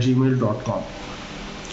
@gmail.com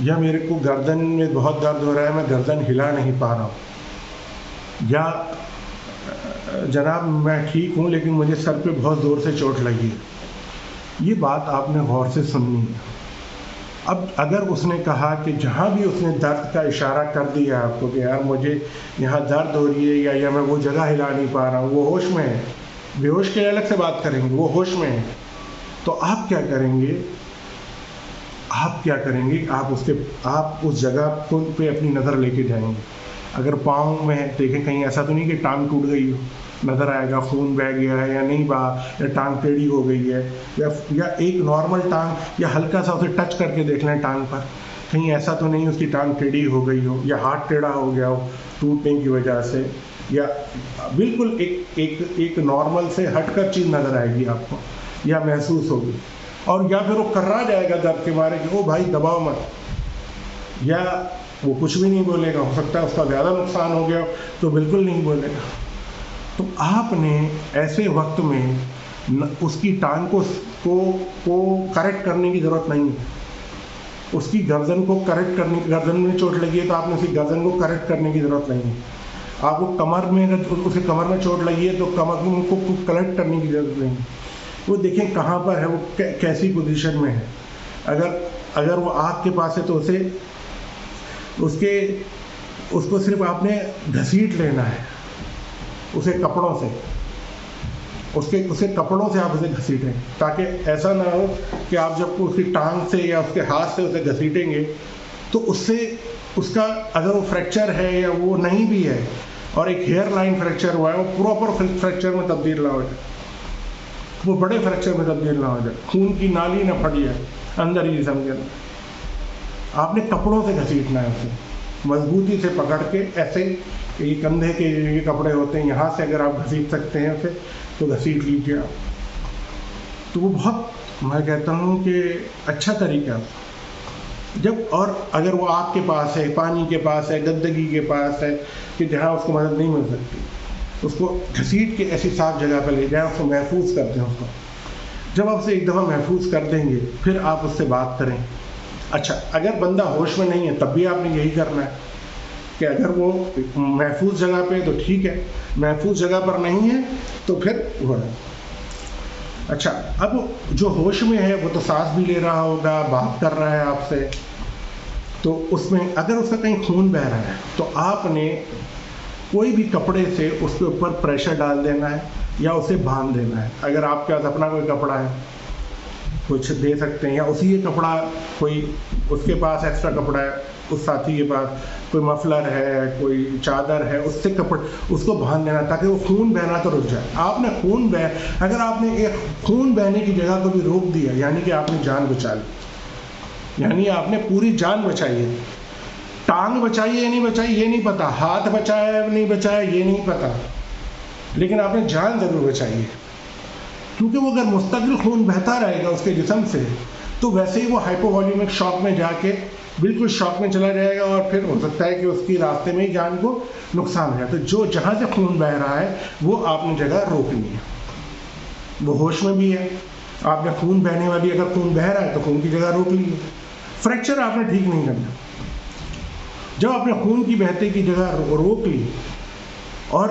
یا میرے کو گردن میں بہت درد ہو رہا ہے، میں گردن ہلا نہیں پا رہا ہوں، یا جناب میں ٹھیک ہوں لیکن مجھے سر پہ بہت زور سے چوٹ لگی ہے۔ یہ بات آپ نے غور سے سننی ہے۔ اب اگر اس نے کہا کہ جہاں بھی اس نے درد کا اشارہ کر دیا آپ کو کہ یار مجھے یہاں درد ہو رہی ہے یا میں وہ جگہ ہلا نہیں پا رہا ہوں، وہ ہوش میں ہے، بے ہوش کے الگ سے بات کریں گے، وہ ہوش میں ہے، تو آپ کیا کریں گے؟ آپ اس جگہ پہ اپنی نظر لے کے جائیں گے۔ اگر پاؤں میں دیکھیں کہیں ایسا تو نہیں کہ ٹانگ ٹوٹ گئی ہو، نظر آئے گا خون بہہ گیا ہے یا نہیں بہا، یا ٹانگ ٹیڑھی ہو گئی ہے، یا ایک نارمل ٹانگ، یا ہلکا سا اسے ٹچ کر کے دیکھ لیں ٹانگ پر، کہیں ایسا تو نہیں اس کی ٹانگ ٹیڑھی ہو گئی ہو یا ہاتھ ٹیڑھا ہو گیا ہو ٹوٹنے کی وجہ سے، یا بالکل ایک نارمل سے ہٹ کر چیز نظر آئے گی آپ کو یا محسوس ہوگی، اور یا پھر وہ کرا جائے گا درد کے مارے کہ او بھائی دباؤ مت، یا وہ کچھ بھی نہیں بولے گا، ہو سکتا ہے اس کا زیادہ نقصان ہو گیا تو بالکل نہیں بولے گا۔ تو آپ نے ایسے وقت میں اس کی ٹانگ کو کریکٹ کرنے کی ضرورت نہیں ہے، اس کی گردن کو کریکٹ کرنے کی، گردن میں چوٹ لگی ہے تو آپ نے اس کی گردن کو کریکٹ کرنے کی ضرورت نہیں ہے۔ آپ کو کمر میں، اگر اسے کمر میں چوٹ لگی ہے تو کمر کو کریکٹ کرنے کی ضرورت نہیں ہے۔ وہ دیکھیں کہاں پر ہے، وہ کیسی پوزیشن میں ہے۔ اگر وہ آنکھ کے پاس ہے تو اس کو صرف آپ نے گھسیٹ لینا ہے، اسے کپڑوں سے، اسے کپڑوں سے آپ اسے گھسیٹیں، تاکہ ایسا نہ ہو کہ آپ جب اس کی ٹانگ سے یا اس کے ہاتھ سے اسے گھسیٹیں گے تو اس کا اگر وہ فریکچر ہے یا وہ نہیں بھی ہے اور ایک ہیئر لائن فریکچر ہوا ہے، وہ پراپر فریکچر میں تبدیل نہ ہو جائے، وہ بڑے فریکچر میں تبدیل نہ ہو جائے، خون کی نالی نہ پھٹ جائے اندر ہی جسم کے اندر۔ آپ نے کپڑوں سے گھسیٹنا ہے اسے، مضبوطی سے پکڑ کے، ایسے یہ کندھے کے یہ کپڑے ہوتے ہیں یہاں سے اگر آپ گھسیٹ سکتے ہیں اسے تو گھسیٹ لیجیے آپ۔ تو وہ بہت، میں کہتا ہوں کہ اچھا طریقہ جب، اور اگر وہ آپ کے پاس ہے، پانی کے پاس ہے، گندگی کے پاس ہے کہ جہاں اس کو مدد نہیں مل سکتی، اس کو گھسیٹ کے ایسی صاف جگہ پہ لے جائیں، اس کو محفوظ کر دیں۔ اس کو جب آپ اسے ایک دفعہ محفوظ کر دیں گے پھر آپ اس سے بات کریں۔ اچھا، اگر بندہ ہوش میں نہیں ہے تب بھی آپ نے یہی کرنا ہے کہ اگر وہ محفوظ جگہ پہ تو ٹھیک ہے، محفوظ جگہ پر نہیں ہے تو پھر وہ ہے۔ اچھا، اب جو ہوش میں ہے وہ تو سانس بھی لے رہا ہوگا، بات کر رہا ہے آپ سے، تو اس میں اگر اس کا کہیں خون بہہ رہا ہے تو آپ نے کوئی بھی کپڑے سے اس کے اوپر پریشر ڈال دینا ہے یا اسے باندھ دینا ہے۔ اگر آپ کے پاس اپنا کوئی کپڑا ہے کچھ دے سکتے ہیں، یا اسی یہ کپڑا کوئی اس کے پاس ایکسٹرا کپڑا ہے، اس ساتھی کے پاس کوئی مفلر ہے، کوئی چادر ہے، اس سے اس کو باندھ دینا تاکہ وہ خون بہنا تو رک جائے۔ آپ نے اگر آپ نے ایک خون بہنے کی جگہ کو بھی روک دیا یعنی کہ آپ نے جان بچا لی، یعنی آپ نے پوری جان بچائی ہے۔ ٹانگ بچائی ہے یا نہیں بچائی یہ نہیں پتا، ہاتھ بچایا ہے یا نہیں بچایا یہ نہیں پتا، لیکن آپ نے جان ضرور بچائی ہے، کیونکہ وہ اگر مستقل خون بہتا رہے گا اس کے جسم سے تو ویسے ہی وہ ہائپو والیومک شاک میں جا کے بالکل شاک میں چلا جائے گا، اور پھر ہو سکتا ہے کہ اس کی راستے میں ہی جان کو نقصان ہو جائے۔ تو جہاں سے خون بہ رہا ہے وہ آپ نے جگہ روکنی ہے۔ وہ ہوش میں بھی ہے، آپ نے خون بہنے والی، اگر خون بہ رہا ہے تو خون کی جگہ روک لی ہے۔ فریکچر آپ نے ٹھیک نہیں کرنا، جب آپ نے خون کی بہتے کی جگہ روک لی اور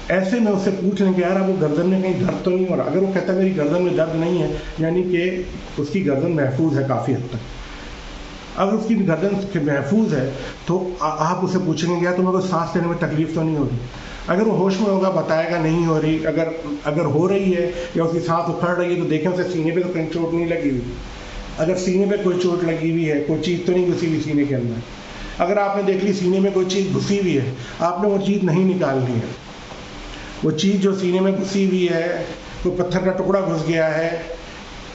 ایسے میں اس سے پوچھ لیں کہ یار اب وہ گردن میں کہیں درد تو نہیں ہو رہا، اگر وہ کہتا ہے میری گردن میں درد نہیں ہے یعنی کہ اس کی گردن محفوظ ہے کافی حد تک۔ اگر اس کی گردن محفوظ ہے تو آپ اسے پوچھیں گے یار تمہیں کوئی سانس لینے میں تکلیف تو نہیں ہو رہی؟ اگر وہ ہوش میں ہوگا بتائے گا نہیں ہو رہی، اگر ہو رہی ہے یا اس کی سانس اکھڑ رہی ہے تو دیکھیں اسے سینے پہ تو کہیں چوٹ نہیں لگی ہوئی، اگر سینے پہ کوئی چوٹ لگی ہوئی ہے، کوئی چیز تو نہیں گھسی ہوئی سینے کے اندر۔ اگر آپ نے دیکھ لی سینے میں کوئی چیز گھسی ہوئی ہے، آپ نے وہ چیز نہیں نکالنی ہے، وہ چیز جو سینے میں گھسی ہوئی ہے، کوئی پتھر کا ٹکڑا گھس گیا ہے،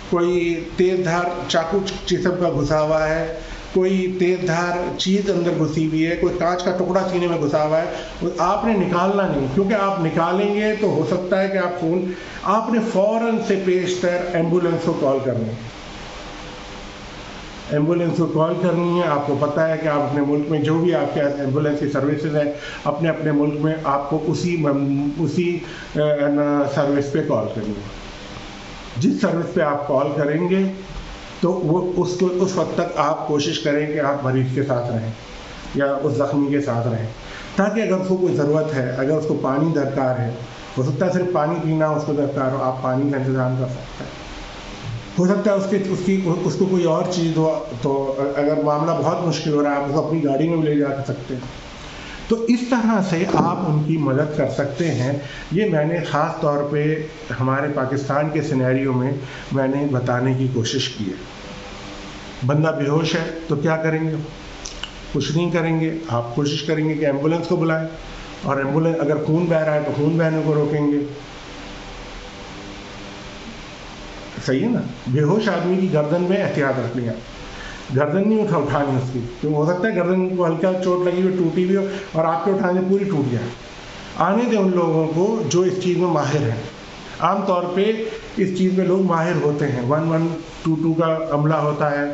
کوئی تیز دھار چاقو جسم کا گھسا ہوا ہے، کوئی تیز دھار چیز اندر گھسی ہوئی ہے، کوئی کانچ کا ٹکڑا سینے میں گھسا ہوا ہے، آپ نے نکالنا نہیں، کیونکہ آپ نکالیں گے تو ہو سکتا ہے کہ آپ نے فوراً سے پیشتر ایمبولینس کو کال کرنا ہے۔ ایمبولینس کو کال کرنی ہے، آپ کو پتہ ہے کہ آپ اپنے ملک میں جو بھی آپ کے ایمبولینس کی سروسز ہیں اپنے ملک میں آپ کو اسی سروس پہ کال کرنی ہے۔ جس سروس پہ آپ کال کریں گے تو وہ اس وقت تک آپ کوشش کریں کہ آپ مریض کے ساتھ رہیں یا اس زخمی کے ساتھ رہیں، تاکہ اگر اس کو کوئی ضرورت ہے، اگر اس کو پانی درکار ہے، ہو سکتا ہے صرف پانی پینا اس کو درکار ہو، آپ پانی کا انتظام کر سکتے ہیں۔ ہو سکتا ہے اس کو کوئی اور چیز ہو، تو اگر معاملہ بہت مشکل ہو رہا ہے آپ اس کو اپنی گاڑی میں بھی لے جا سکتے ہیں۔ تو اس طرح سے آپ ان کی مدد کر سکتے ہیں۔ یہ میں نے خاص طور پہ ہمارے پاکستان کے سینیریو میں میں نے بتانے کی کوشش کی ہے۔ بندہ بے ہوش ہے تو کیا کریں گے؟ کچھ نہیں کریں گے، آپ کوشش کریں گے کہ ایمبولینس کو بلائیں، اور ایمبولینس اگر خون بہہ رہا ہے تو خون بہنے کو روکیں گے، صحیح ہے نا؟ بے ہوش آدمی کی گردن میں احتیاط رکھنی ہے، گردن نہیں اٹھانی اس کی، کیونکہ ہو سکتا ہے گردن کو ہلکا چوٹ لگی ہوئی ٹوٹی ہوئی ہو اور آپ کے اٹھانے سے پوری ٹوٹ جائے۔ آنے دیں ان لوگوں کو جو اس چیز میں ماہر ہیں۔ عام طور پہ اس چیز میں لوگ ماہر ہوتے ہیں، 1122 کا عملہ ہوتا ہے،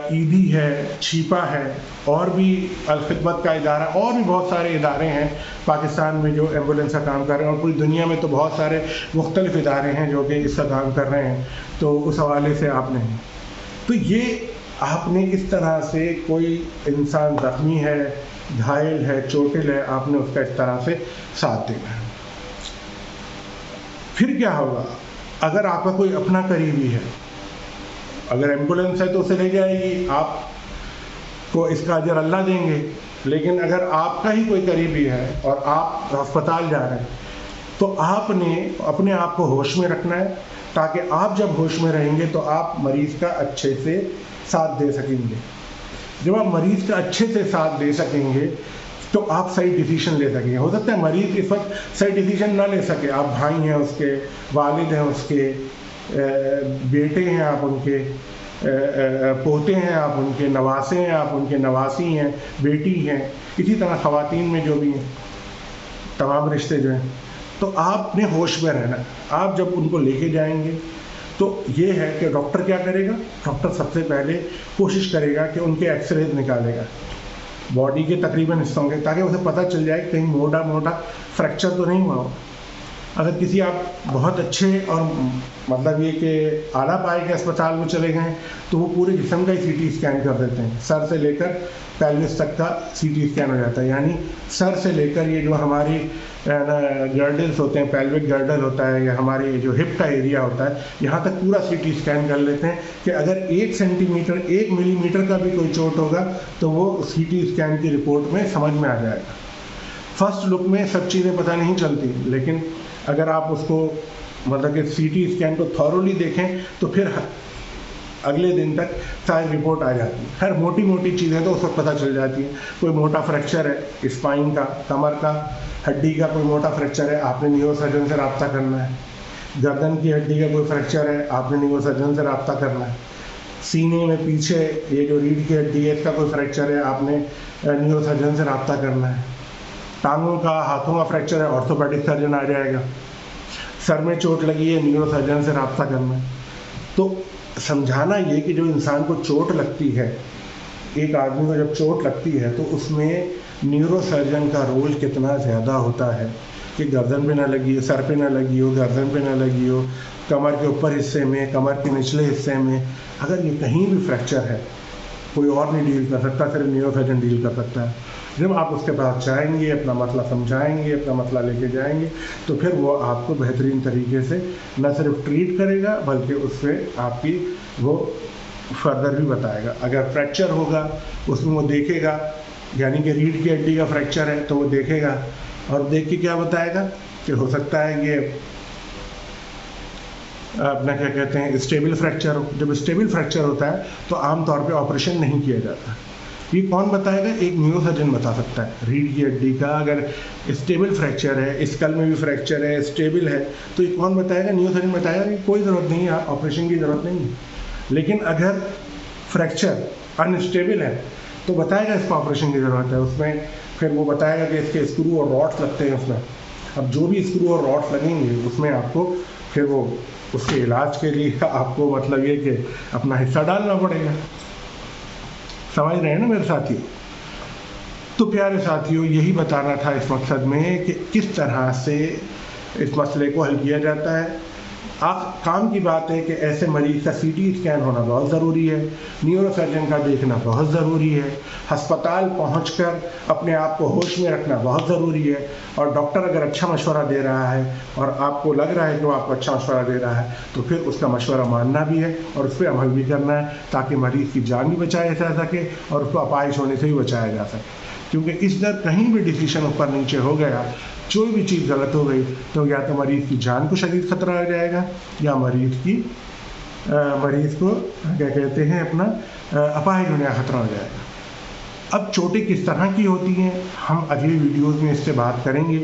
ایدھی ہے، چھیپا ہے، اور بھی الخدمت کا ادارہ، اور بھی بہت سارے ادارے ہیں پاکستان میں جو ایمبولینس کا کام کر رہے ہیں، اور پوری دنیا میں تو بہت سارے مختلف ادارے ہیں جو کہ اس کا کام کر رہے ہیں۔ تو اس حوالے سے آپ نے تو یہ آپ نے اس طرح سے کوئی انسان زخمی ہے، گھائل ہے، چوٹل ہے، آپ نے اس کا اس طرح سے ساتھ دینا ہے۔ پھر کیا ہوگا؟ اگر آپ کا کوئی اپنا قریبی ہے، اگر ایمبولینس ہے تو اسے لے جائے گی، آپ کو اس کا اجر اللہ دیں گے، لیکن اگر آپ کا ہی کوئی قریبی ہے اور آپ ہسپتال جا رہے ہیں تو آپ نے اپنے آپ کو ہوش میں رکھنا ہے، تاکہ آپ جب ہوش میں رہیں گے تو آپ مریض کا اچھے سے ساتھ دے سکیں گے۔ جب آپ مریض کا اچھے سے ساتھ دے سکیں گے تو آپ صحیح ڈیسیشن لے سکیں گے۔ ہو سکتا ہے مریض اس وقت صحیح ڈیسیشن نہ لے سکے، آپ بھائی ہیں اس کے، والد ہیں اس کے، بیٹے ہیں آپ ان کے، پوتے ہیں آپ ان کے، نواسے ہیں آپ ان کے، نواسی ہیں، بیٹی ہیں، اسی طرح خواتین میں جو بھی ہیں، تمام رشتے جو ہیں۔ تو آپ نے ہوش میں رہنا ہے۔ آپ جب ان کو لے کے جائیں گے تو یہ ہے کہ ڈاکٹر کیا کرے گا؟ ڈاکٹر سب سے پہلے کوشش کرے گا کہ ان کے ایکس ریز نکالے گا باڈی کے تقریباً حصوں کے، تاکہ اسے پتہ چل جائے کہ کہیں موٹا فریکچر تو نہیں ہوا ہو۔ اگر کسی آپ بہت اچھے اور مطلب یہ کہ اعلیٰ پائے کے اسپتال میں چلے گئے تو وہ پورے جسم کا ہی سی ٹی اسکین کر دیتے ہیں، سر سے لے کر پیلوس تک کا سی ٹی اسکین ہو جاتا ہے، یعنی سر سے لے کر یہ جو ہماری گرڈلس ہوتے ہیں، پیلوک گرڈل ہوتا ہے یا ہماری جو ہپ کا ایریا ہوتا ہے، یہاں تک پورا سی ٹی اسکین کر لیتے ہیں کہ اگر 1 سینٹی میٹر 1 ملی میٹر کا بھی کوئی چوٹ ہوگا تو وہ سی ٹی اسکین کی رپورٹ میں سمجھ میں آ جائے گا۔ فرسٹ لک میں سب چیزیں پتہ نہیں چلتی، لیکن اگر آپ اس کو مطلب کہ سی ٹی اسکین کو تھورولی دیکھیں تو پھر اگلے دن تک ساری رپورٹ آ جاتی ہے۔ ہر موٹی موٹی چیزیں تو اس وقت پتہ چل جاتی ہیں۔ کوئی موٹا فریکچر ہے اسپائن کا، کمر کا، ہڈی کا کوئی موٹا فریکچر ہے، آپ نے نیورو سرجن سے رابطہ کرنا ہے۔ گردن کی ہڈی کا کوئی فریکچر ہے، آپ نے نیورو سرجن سے رابطہ کرنا ہے۔ سینے میں پیچھے یہ جو ریڑھ کی ہڈی ہے اس کا کوئی فریکچر ہے، آپ نے نیورو سرجن سے رابطہ کرنا ہے۔ ٹانگوں کا، ہاتھوں کا فریکچر ہے، آرتھوپیڈک سرجن آ جائے گا۔ سر میں چوٹ لگی ہے، نیورو سرجن سے رابطہ کرنا ہے۔ تو سمجھانا یہ کہ جو انسان کو چوٹ لگتی ہے، ایک آدمی کو جب چوٹ لگتی ہے تو اس میں نیورو سرجن کا رول کتنا زیادہ ہوتا ہے کہ گردن پہ نہ لگی ہو، سر پہ نہ لگی ہو، گردن پہ نہ لگی ہو، کمر کے اوپر حصے میں، کمر کے نچلے حصے میں، اگر یہ کہیں بھی فریکچر ہے کوئی اور نہیں ڈیل کر سکتا، صرف نیورو سرجن ڈیل کر سکتا ہے۔ جب آپ اس کے پاس جائیں گے، اپنا مسئلہ سمجھائیں گے، اپنا مسئلہ لے کے جائیں گے تو پھر وہ آپ کو بہترین طریقے سے نہ صرف ٹریٹ کرے گا بلکہ اس سے آپ کی وہ فردر بھی بتائے گا۔ اگر فریکچر ہوگا اس میں وہ دیکھے گا، یعنی کہ ریڑھ کی ہڈی کا فریکچر ہے تو وہ دیکھے گا اور دیکھ کے کیا بتائے گا کہ ہو سکتا ہے یہ اپنا کیا کہتے ہیں اسٹیبل فریکچر ہو۔ جب اسٹیبل فریکچر ہوتا ہے تو عام طور پہ آپریشن نہیں کیا جاتا۔ یہ کون بتائے گا؟ ایک نیورو سرجن بتا سکتا ہے۔ ریڑھ کی ہڈی کا اگر اسٹیبل فریکچر ہے، اسکل میں بھی فریکچر ہے، اسٹیبل ہے، تو یہ کون بتائے گا؟ نیورو سرجن بتائے گا کہ کوئی ضرورت نہیں ہے، آپریشن کی ضرورت نہیں ہے۔ لیکن اگر فریکچر انسٹیبل ہے تو بتائے گا اس کو آپریشن کی ضرورت ہے۔ اس میں پھر وہ بتائے گا کہ اس کے اسکرو اور راڈس لگتے ہیں اس میں۔ اب جو بھی اسکرو اور راڈس لگیں گے اس میں آپ کو پھر وہ اس کے علاج کے لیے آپ کو مطلب یہ کہ اپنا حصہ ڈالنا پڑے گا۔ سمجھ رہے ہیں نا میرے ساتھیوں؟ تو پیارے ساتھیوں، یہی بتانا تھا اس مقصد میں کہ کس طرح سے اس مسئلے کو حل کیا جاتا ہے۔ کام کی بات ہے کہ ایسے مریض کا سی ٹی اسکین ہونا بہت ضروری ہے، نیورو سرجن کا دیکھنا بہت ضروری ہے، ہسپتال پہنچ کر اپنے آپ کو ہوش میں رکھنا بہت ضروری ہے، اور ڈاکٹر اگر اچھا مشورہ دے رہا ہے اور آپ کو لگ رہا ہے کہ وہ آپ کو اچھا مشورہ دے رہا ہے تو پھر اس کا مشورہ ماننا بھی ہے اور اس پہ عمل بھی کرنا ہے، تاکہ مریض کی جان بھی بچایا جا سکے اور اس کو اپائش ہونے سے بھی بچایا جا سکے۔ کیونکہ اس در کہیں بھی ڈیسیشن اوپر نیچے ہو گیا، کوئی بھی چیز غلط ہو گئی تو یا تو مریض کی جان کو شدید خطرہ ہو جائے گا یا مریض کو کیا کہتے ہیں اپنا اپاہج ہونے کا خطرہ ہو جائے گا۔ اب چوٹیں کس طرح کی ہوتی ہیں ہم اگلی ویڈیوز میں اس سے بات کریں گے،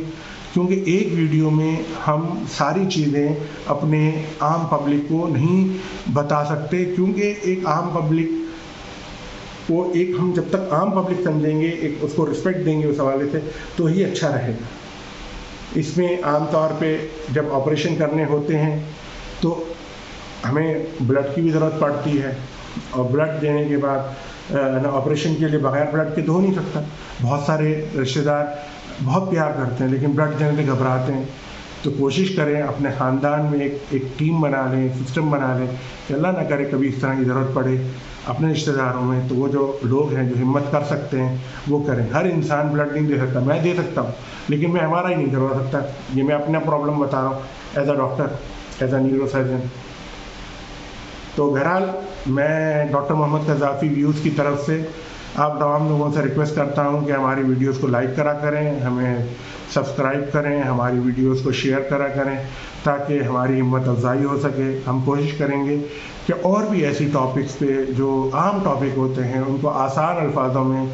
کیونکہ ایک ویڈیو میں ہم ساری چیزیں اپنے عام پبلک کو نہیں بتا سکتے، کیونکہ ایک عام پبلک کو ہم جب تک عام پبلک سمجھیں گے، اس کو رسپیکٹ دیں گے اس حوالے سے تو ہی اچھا رہے گا۔ اس میں عام طور پہ جب آپریشن کرنے ہوتے ہیں تو ہمیں بلڈ کی بھی ضرورت پڑتی ہے، اور بلڈ دینے کے بعد آپریشن کے لیے بغیر بلڈ کے تو ہو نہیں سکتا۔ بہت سارے رشتہ دار بہت پیار کرتے ہیں لیکن بلڈ دینے سے گھبراتے ہیں، تو کوشش کریں اپنے خاندان میں ایک ٹیم بنا لیں، سسٹم بنا لیں کہ اللہ نہ کرے کبھی اس طرح کی ضرورت پڑے اپنے رشتہ داروں میں، تو وہ جو لوگ ہیں جو ہمت کر سکتے ہیں وہ کریں۔ ہر انسان بلڈ نہیں دے سکتا، میں دے سکتا ہوں لیکن میں ہمارا ہی نہیں کروا سکتا، یہ میں اپنا پرابلم بتا رہا ہوں as a doctor, as a neuro surgeon. تو بہرحال میں ڈاکٹر محمد قذافی ویوز کی طرف سے آپ تمام لوگوں سے ریکویسٹ کرتا ہوں کہ ہماری ویڈیوز کو لائک کرا کریں، ہمیں سبسکرائب کریں، ہماری ویڈیوز کو شیئر کرا کریں تاکہ ہماری ہمت افزائی ہو سکے۔ ہم کوشش کریں گے کہ اور بھی ایسی ٹاپکس پہ جو عام ٹاپک ہوتے ہیں ان کو آسان الفاظوں میں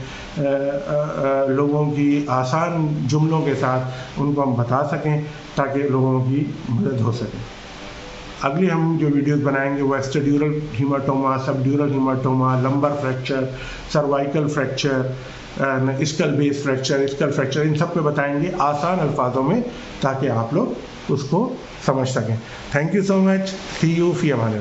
لوگوں کی آسان جملوں کے ساتھ ان کو ہم بتا سکیں تاکہ لوگوں کی مدد ہو سکے۔ اگلی ہم جو ویڈیوز بنائیں گے وہ extradural haematoma, subdural haematoma, lumbar fracture, cervical fracture, skull base fracture, skull fracture, ان سب پہ بتائیں گے آسان الفاظوں میں تاکہ آپ لوگ اس کو سمجھ سکیں۔ Thank you so much, see you فی امان اللہ۔